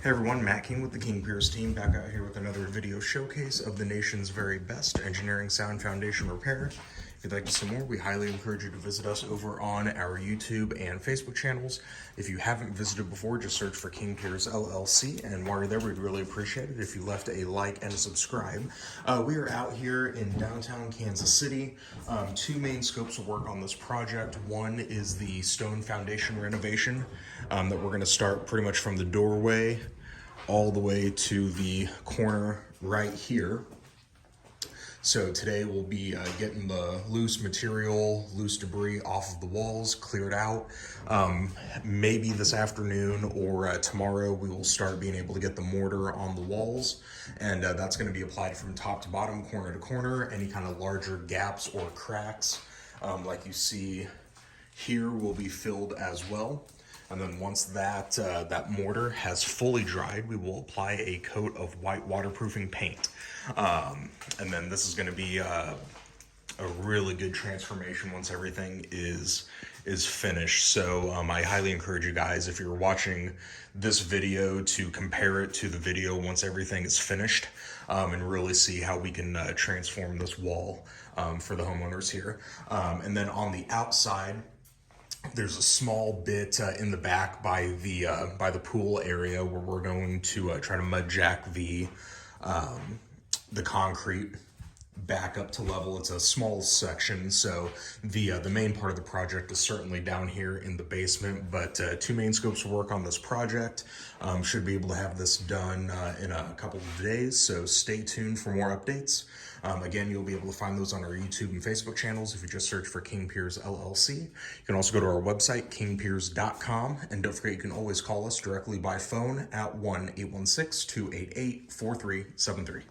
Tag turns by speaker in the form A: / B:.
A: Hey everyone, Matt King with the King Pierce team back out here with another video showcase of the nation's very best engineering sound foundation repair. If you'd like to see more, we highly encourage you to visit us over on our YouTube and Facebook channels. If you haven't visited before, just search for King Pierce LLC, and while you're there, we'd really appreciate it if you left a like and a subscribe. We are out here in downtown Kansas City. Two main scopes of work on this project. One is the stone foundation renovation that we're going to start pretty much from the doorway all the way to the corner right here. So today we'll be getting the loose material, loose debris off of the walls, cleared out. Maybe this afternoon or tomorrow we will start being able to get the mortar on the walls, and that's going to be applied from top to bottom, corner to corner. Any kind of larger gaps or cracks like you see here will be filled as well. And then once that mortar has fully dried, we will apply a coat of white waterproofing paint. And then this is going to be a really good transformation once everything is finished. So I highly encourage you guys, if you're watching this video, to compare it to the video once everything is finished, and really see how we can transform this wall for the homeowners here. And then on the outside, there's a small bit in the back by the pool area where we're going to try to mud jack the concrete back up to level. It's a small section, so the main part of the project is certainly down here in the basement, but two main scopes of work on this project. Should be able to have this done in a couple of days, so stay tuned for more updates. Again, you'll be able to find those on our YouTube and Facebook channels if you just search for King Pierce LLC. You can also go to our website, kingpiers.com, and don't forget you can always call us directly by phone at 1-816-288-4373.